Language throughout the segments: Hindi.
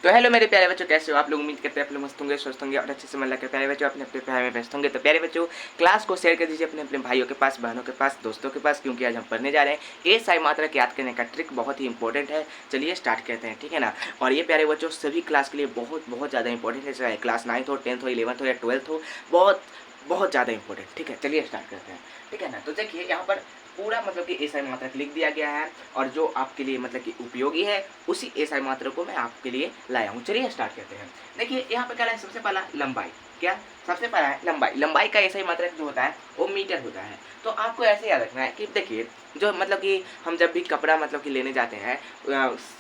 तो हेलो मेरे प्यारे बच्चों, कैसे हो आप लोग। उम्मीद करते हैं आप लोग मस्त होंगे, स्वस्थ होंगे और अच्छे से मन लगे। प्यारे बच्चों अपने अपने प्यार में व्यस्त होंगे। तो प्यारे बच्चों क्लास को शेयर कर दीजिए अपने अपने भाइयों के पास, बहनों के पास, दोस्तों के पास, क्योंकि आज हम पढ़ने जा रहे हैं ए साई मात्रा के याद करने का ट्रिक। बहुत ही इंपॉर्टेंट है। चलिए स्टार्ट करते हैं, ठीक है ना। और ये प्यारे बच्चों सभी क्लास के लिए बहुत बहुत ज़्यादा इंपॉर्टेंट है, चाहे क्लास 9th हो, 10th हो, 11th हो या 12th हो, बहुत बहुत ज़्यादा इंपॉर्टेंट। ठीक है, चलिए स्टार्ट करते हैं, ठीक है ना। तो देखिए यहाँ पर पूरा मतलब कि एसआई मात्रक लिख दिया गया है और जो आपके लिए मतलब कि उपयोगी है उसी एसआई मात्रक को मैं आपके लिए लाया हूँ। चलिए स्टार्ट करते हैं। देखिए यहाँ पे क्या है, सबसे पहला लंबाई। क्या सबसे पहला है लंबाई। लंबाई का एसआई मात्रक जो होता है वो मीटर होता है। तो आपको ऐसे याद रखना है कि देखिए जो मतलब कि हम जब भी कपड़ा मतलब कि लेने जाते हैं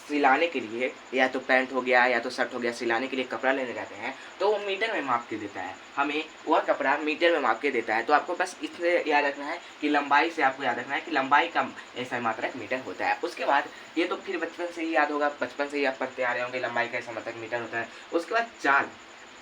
सिलाने के लिए, या तो पैंट हो गया या तो शर्ट हो गया, सिलाने के लिए कपड़ा लेने जाते हैं तो वो मीटर में माप के देता है, हमें वह कपड़ा मीटर में माप के देता है। तो आपको बस इससे याद रखना है कि लंबाई से आपको याद रखना है कि लंबाई का ऐसा मात्रक मीटर होता है। उसके बाद ये तो फिर बचपन से ही याद होगा, बचपन से ही आप पढ़ते आ रहे होंगे लंबाई का ऐसा मात्रक मीटर होता है। उसके बाद चाल।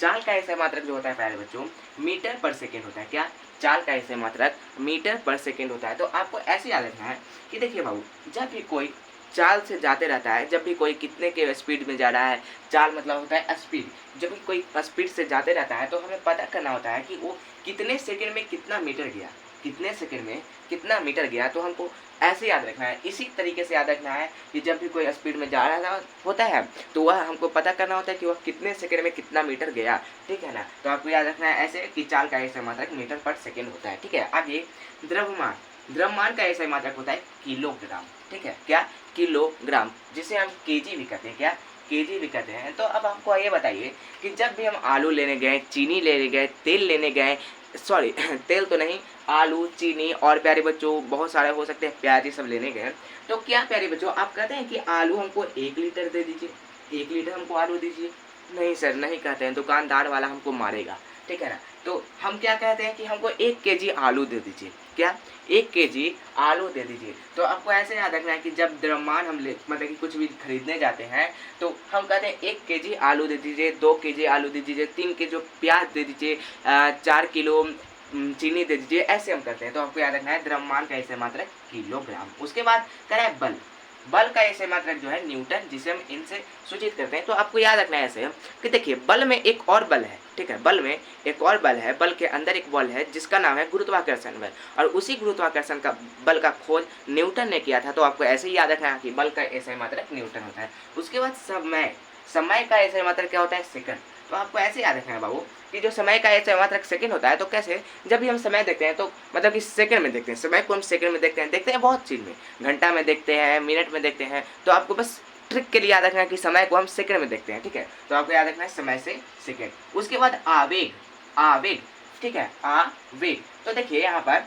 चाल का ऐसा मात्रक जो होता है प्यारे बच्चों मीटर पर सेकेंड होता है। क्या चाल का ऐसे मात्रक मीटर पर सेकेंड होता है। तो आपको ऐसे याद रखना है कि देखिए बाबू, जब भी कोई चाल से जाते रहता है, जब भी कोई कितने के स्पीड में जा रहा है, चाल मतलब होता है स्पीड, जब भी कोई स्पीड से जाते रहता है तो हमें पता करना होता है कि वो कितने सेकंड में कितना मीटर गया, कितने सेकंड में कितना मीटर गया। तो हमको ऐसे याद रखना है, इसी तरीके से याद रखना है कि जब भी कोई स्पीड में जा रहा होता है तो वह हमको पता करना होता है कि वह कितने सेकंड में कितना मीटर गया, ठीक है ना। तो आपको याद रखना है ऐसे कि चाल का ऐसा मात्रक मीटर पर सेकेंड होता है, ठीक है। आगे द्रव्यमान। द्रव्यमान का ऐसा मात्रक होता है किलोग्राम, ठीक है। क्या किलोग्राम, जिसे हम केजी भी कहते हैं। क्या केजी भी कहते हैं। तो अब हमको ये बताइए कि जब भी हम आलू लेने गए, चीनी लेने गए, तेल लेने गए, सॉरी तेल तो नहीं, आलू, चीनी और प्यारे बच्चों बहुत सारे हो सकते हैं, प्याज, ये सब लेने गए, तो क्या प्यारे बच्चों आप कहते हैं कि आलू हमको 1 लीटर दे दीजिए, 1 लीटर हमको आलू दीजिए? नहीं सर, नहीं कहते हैं, दुकानदार वाला हमको मारेगा, ठीक है ना। तो हम क्या कहते हैं कि हमको 1 केजी आलू दे दीजिए। क्या 1 केजी आलू दे दीजिए। तो आपको ऐसे याद रखना है कि जब द्रव्यमान हम ले मतलब कि कुछ भी खरीदने जाते हैं तो हम कहते हैं 1 केजी आलू दे दीजिए, 2 केजी आलू दे दीजिए, 3 किलो प्याज दे दीजिए, 4 किलो चीनी दे दीजिए, ऐसे हम करते हैं। तो आपको याद रखना है द्रव्यमान का ऐसे मात्रक किलोग्राम। उसके बाद करें बल। बल का ऐसे मात्रक जो है न्यूटन, जिसे हम इनसे सूचित करते हैं। तो आपको याद रखना है ऐसे कि देखिए बल में एक और बल है, ठीक है। बल में एक और बल है, बल के अंदर एक बल है जिसका नाम है गुरुत्वाकर्षण बल, और उसी गुरुत्वाकर्षण का बल का खोज न्यूटन ने किया था। तो आपको ऐसे ही याद रखना है कि बल का ऐसे मात्रक न्यूटन होता है। उसके बाद समय। समय का ऐसे मात्रक क्या होता है? सेकंड। तो आपको ऐसे याद रखना है बाबू कि जो समय का ऐसे मात्रक सेकंड होता है। तो कैसे, जब भी हम समय देखते हैं तो मतलब कि सेकंड में देखते हैं, समय को हम सेकंड में देखते हैं बहुत चीज़ में, घंटा में देखते हैं, मिनट में देखते हैं। तो आपको बस ट्रिक के लिए याद रखना है कि समय को हम सेकंड में देखते हैं, ठीक है। तो आपको याद रखना है समय से सेकंड। उसके बाद आवेग। आवेग, ठीक है, आवेग। तो देखिए यहाँ पर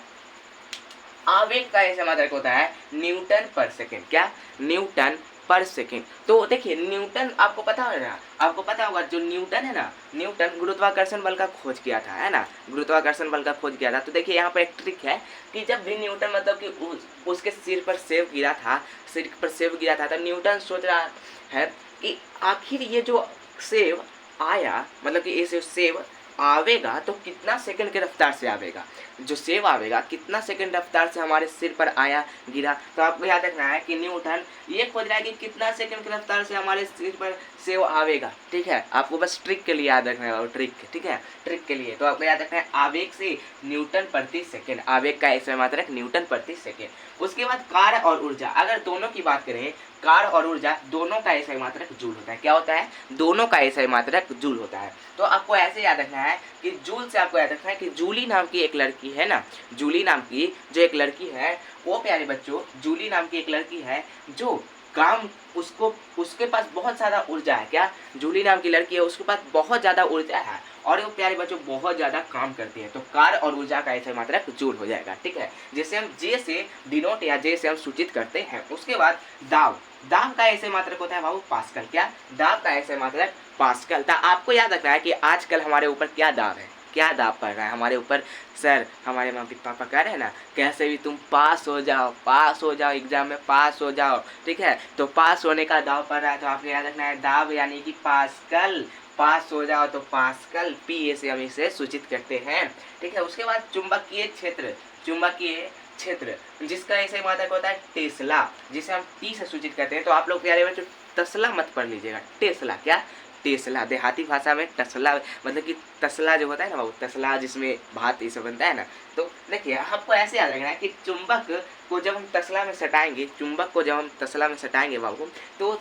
आवेग का ऐसा मात्रक होता है न्यूटन पर सेकेंड। क्या? न्यूटन पर सेकेंड। तो देखिए न्यूटन आपको पता होगा, आपको पता होगा जो न्यूटन है ना, न्यूटन गुरुत्वाकर्षण बल का खोज किया था, है ना, गुरुत्वाकर्षण बल का खोज किया था। तो देखिए यहाँ पर एक ट्रिक है कि जब भी न्यूटन मतलब कि उसके सिर पर सेब गिरा था, सिर पर सेब गिरा था, तो न्यूटन सोच रहा है कि आखिर ये जो सेब आया, मतलब कि ये सेब आवेगा तो कितना सेकंड के रफ्तार से आवेगा, जो सेब आवेगा कितना सेकंड रफ्तार से हमारे सिर पर आया, गिरा। तो आपको याद रखना है कि न्यूटन ये खोज रहा है कि कितना सेकंड की रफ्तार से हमारे सिर पर सेब आवेगा, ठीक है। आपको बस ट्रिक के लिए याद रखना है, ट्रिक, ठीक है, ट्रिक के लिए। तो आपको याद रखना है आवेग से न्यूटन प्रति सेकेंड, आवेग का ऐसा मात्रक न्यूटन प्रति सेकेंड। उसके बाद कार्य और ऊर्जा, अगर दोनों की बात करें, कार्य और ऊर्जा दोनों का ऐसा मात्रक जूल होता है। क्या होता है? दोनों का ऐसा मात्रक जूल होता है। तो आपको ऐसे याद रखना है कि जूल से आपको याद रखना है कि जूली नाम की एक लड़की है ना, जूली नाम की जो एक लड़की है, वो प्यारे बच्चों जूली नाम की एक लड़की है जो काम, उसके पास बहुत ज़्यादा ऊर्जा है। क्या? जूली नाम की लड़की है, उसके पास बहुत ज़्यादा ऊर्जा है और वो प्यारे बच्चों बहुत ज़्यादा काम करती है। तो कार्य और ऊर्जा का ऐसा मात्रक जूल हो जाएगा, ठीक है, जिसे हम जे से डिनोट या जे से हम सूचित करते हैं। उसके बाद दाब। दाब का ऐसे मात्रक होता है बाबू पास्कल। क्या? दाब का ऐसे मात्रक पास्कल। तो आपको याद रखना है कि आजकल हमारे ऊपर क्या दाब है, क्या दाब पड़ रहा है हमारे ऊपर। सर, हमारे मम्मी पापा कह रहे हैं ना कैसे भी तुम पास हो जाओ, पास हो जाओ, एग्जाम में पास हो जाओ, ठीक है। तो पास होने का दाव पड़ रहा है। तो आपको याद रखना है दाब यानी कि पास्कल, पास हो जाओ तो पास्कल, पी से हम इसे सूचित करते हैं, ठीक है। उसके बाद चुंबकीय क्षेत्र। चुंबकीय क्षेत्र जिसका ऐसे मात्रक होता है टेस्ला, जिसे हम टी से सूचित करते हैं। तो आप लोग प्यारे बच्चों तस्ला मत पढ़ लीजिएगा, टेस्ला। क्या? टेस्ला, देहाती भाषा में टसला, मतलब कि तसला जो होता है ना बाबू, तसला जिसमें भात ये सब बनता है ना। तो देखिए आपको ऐसे याद रखना है कि चुंबक को जब हम तसला में सटाएंगे, चुंबक को जब हम तसला में सटाएंगे बाबू, तो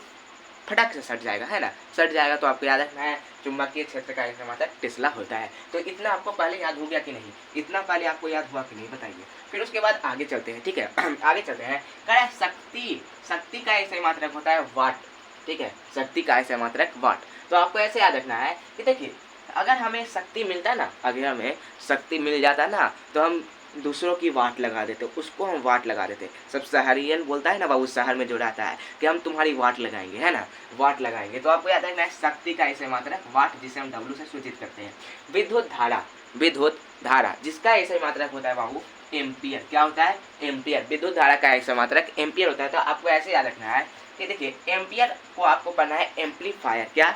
फटक से सट जाएगा, है ना, सट जाएगा। तो आपको याद रखना है चुंबकीय क्षेत्र का एक मात्रा टेस्ला होता है। तो इतना आपको पहले याद हो गया कि नहीं, इतना पहले आपको याद हुआ कि नहीं बताइए। फिर उसके बाद आगे चलते हैं, ठीक है। आगे चलते हैं, कह रहा है शक्ति, शक्ति का ऐसा मात्रक होता है वाट, ठीक है, शक्ति का ऐसा मात्रक वाट। तो आपको ऐसे याद रखना है कि देखिए अगर हमें शक्ति मिलता है ना, अगर हमें शक्ति मिल जाता ना, तो हम दूसरों की वाट लगा देते, उसको हम वाट लगा देते। सब शहरियन बोलता है ना बाबू, शहर में जो रहता है कि हम तुम्हारी वाट लगाएंगे, है ना, वाट लगाएंगे। तो आपको याद रखना है शक्ति का ऐसे मात्रक वाट, जिसे हम W से सूचित करते हैं। विद्युत धारा, विद्युत धारा जिसका ऐसे मात्रक होता है बाबू एम्पियर। क्या होता है? एम्पियर। विद्युत धारा का ऐसे मात्रक एम्पियर होता है। तो आपको ऐसे याद रखना है कि देखिए एम्पियर को आपको पढ़ना है एम्पलीफायर। क्या?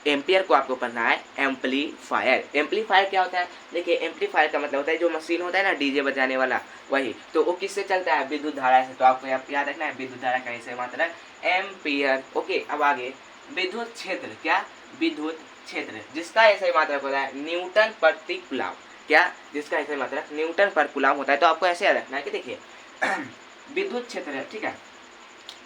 एम्पियर को आपको पढ़ना है एम्पलीफायर। एम्पलीफायर क्या होता है? देखिए एम्पलीफायर का मतलब होता है जो मशीन होता है ना डीजे बजाने वाला, वही। तो वो किससे चलता है? विद्युत धारा से। तो आपको याद रखना है विद्युत धारा का ऐसे मात्रक एम्पियर। ओके, अब आगे विद्युत क्षेत्र। क्या? विद्युत क्षेत्र जिसका ऐसे मात्रक होता है न्यूटन प्रति कूलम। क्या? जिसका ऐसे मात्रक न्यूटन पर कूलम होता है। तो आपको ऐसे याद रखना है कि देखिए विद्युत क्षेत्र है, ठीक है,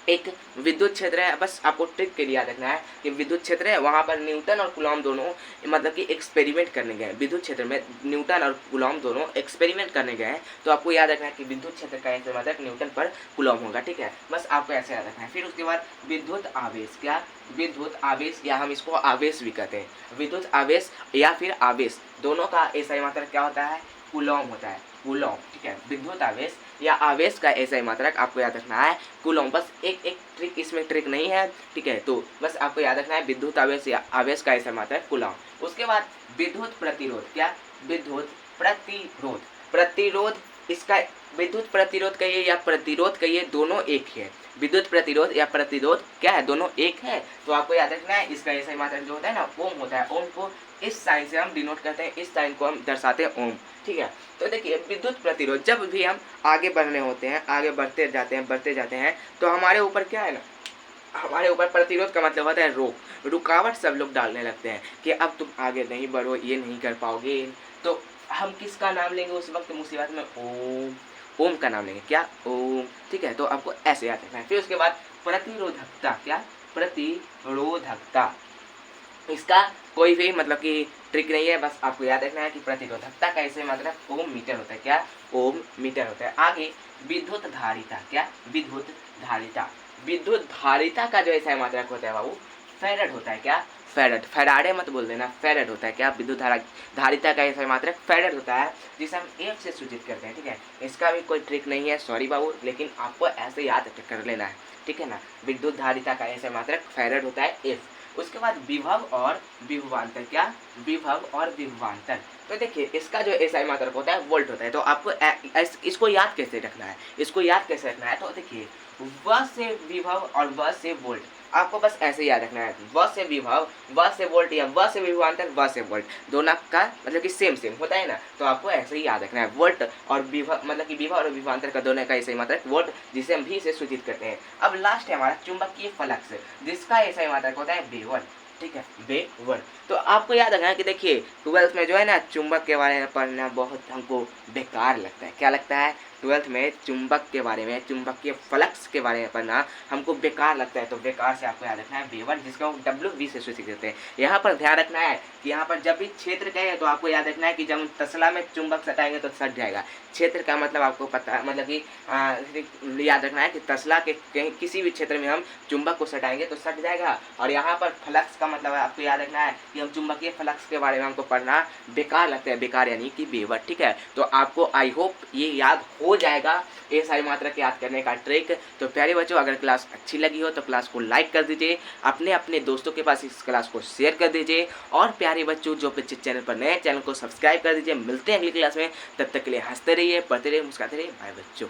एक विद्युत क्षेत्र है। बस आपको ट्रिक के लिए याद रखना है कि विद्युत क्षेत्र है, वहाँ पर न्यूटन और कूलम दोनों मतलब कि एक्सपेरिमेंट करने गए। विद्युत क्षेत्र में न्यूटन और कूलम दोनों एक्सपेरिमेंट करने गए हैं। तो आपको याद रखना है कि विद्युत क्षेत्र का ऐसे मतलब न्यूटन पर कूलम होगा, ठीक है, बस आपको ऐसे याद रखना है। फिर उसके बाद विद्युत आवेश। क्या? विद्युत आवेश, या हम इसको आवेश भी कहते हैं। विद्युत आवेश या फिर आवेश, दोनों का ऐसा मात्रक क्या होता है? कूलम होता है, कूलम, ठीक है। विद्युत आवेश या आवेश का ऐसा मात्रक आपको याद रखना है कूलम। बस एक ट्रिक, इसमें ट्रिक नहीं है, ठीक है। तो बस आपको याद रखना है विद्युत आवेश या आवेश का ऐसा मात्रक कूलम। उसके बाद विद्युत प्रतिरोध। क्या? विद्युत प्रतिरोध। प्रतिरोध, इसका विद्युत प्रतिरोध कहिए या प्रतिरोध कहिए, दोनों एक ही है। विद्युत प्रतिरोध या प्रतिरोध क्या है? दोनों एक है। तो आपको याद रखना है इसका ऐसा मात्रक जो होता है ना ओम होता है। ओम को इस साइन से हम डिनोट करते हैं, इस साइन को हम दर्शाते हैं ओम, ठीक है। तो देखिए विद्युत प्रतिरोध, जब भी हम आगे बढ़ने होते हैं, आगे बढ़ते जाते हैं, तो हमारे ऊपर क्या है ना, हमारे ऊपर प्रतिरोध का मतलब होता है रोक, रुकावट सब लोग डालने लगते हैं कि अब तुम आगे नहीं बढ़ो, ये नहीं कर पाओगे। तो हम किसका नाम लेंगे उस वक्त मुसीबत में? ओम, ओम का नाम लेंगे। क्या? ओम, ठीक है। तो आपको ऐसे याद रखना है। फिर उसके बाद प्रतिरोधकता। क्या? प्रतिरोधकता, इसका कोई भी मतलब कि ट्रिक नहीं है, बस आपको याद रखना है कि प्रतिरोधकता का ऐसे मतलब ओम मीटर होता है। क्या? ओम मीटर होता है। आगे विद्युत धारिता। क्या? विद्युत धारिता। विद्युत धारिता का जो ऐसा मात्रक होता है बाबू फैरड होता है। क्या? फैरड, फैराडे मत बोल देना, फैरड होता है। क्या? विद्युत धारिता का ऐसा मात्रक फैरड होता है, जिसे हम एफ से सूचित करते हैं, ठीक है। इसका भी कोई ट्रिक नहीं है, सॉरी बाबू, लेकिन आपको ऐसे याद कर लेना है, ठीक है ना। विद्युत धारिता का ऐसा मात्रक फैरड होता है, एफ। उसके बाद विभव और विभवांतर। क्या? विभव और विभवांतर। तो देखिए इसका जो एसआई मात्रक होता है वोल्ट होता है। तो आपको इसको याद कैसे रखना है? इसको याद कैसे रखना है? तो देखिए व से विभव और व से वोल्ट, आपको बस ऐसे याद रखना है। व से विभव, व से वोल्ट, या व से विभवांतर, व से वोल्ट, दोनों का मतलब कि सेम होता है ना। तो आपको ऐसे ही याद रखना है वोल्ट और विभव, मतलब कि विभव और विभवांतर का दोनों का ऐसे ही मात्रक वोल्ट, जिसे हम भी से सूचित करते हैं। अब लास्ट है हमारा चुंबकीय फ्लक्स, जिसका ऐसा ही मात्रक होता है वेबर, ठीक है, वेबर। तो आपको याद रखना है कि देखिए 12th में जो है ना चुंबक के बारे में पढ़ना बहुत हमको बेकार लगता है। क्या लगता है? 12th में चुंबक के बारे में, चुंबकीय फ्लक्स के बारे में पढ़ना हमको बेकार लगता है। तो बेकार से आपको याद रखना है वेबर, जिसका हम WV से सूचित करते हैं। यहाँ पर ध्यान रखना है कि यहाँ पर जब भी क्षेत्र कहे तो आपको याद रखना है कि जब हम तसला में चुंबक सटाएंगे तो सट जाएगा। क्षेत्र का मतलब आपको पता है, मतलब कि याद रखना है कि तसला के कहीं किसी भी क्षेत्र में हम चुंबक को सटाएंगे तो सट जाएगा। और यहाँ पर फ्लक्स का मतलब है, आपको याद रखना है कि हम चुंबकीय फ्लक्स के बारे में हमको पढ़ना बेकार लगता है, बेकार यानी कि वेबर, ठीक है। तो आपको आई होप ये याद हो जाएगा, ये सारी मात्रा के याद करने का ट्रिक। तो प्यारे बच्चों, अगर क्लास अच्छी लगी हो तो क्लास को लाइक कर दीजिए, अपने दोस्तों के पास इस क्लास को शेयर कर दीजिए, और प्यारे बच्चों जो बच्चे चैनल पर नए, चैनल को सब्सक्राइब कर दीजिए। मिलते हैं अगली क्लास में, तब तक के लिए हंसते रहिए, पढ़ते रहिए, मुस्कुराते रहिए। बाय बच्चों।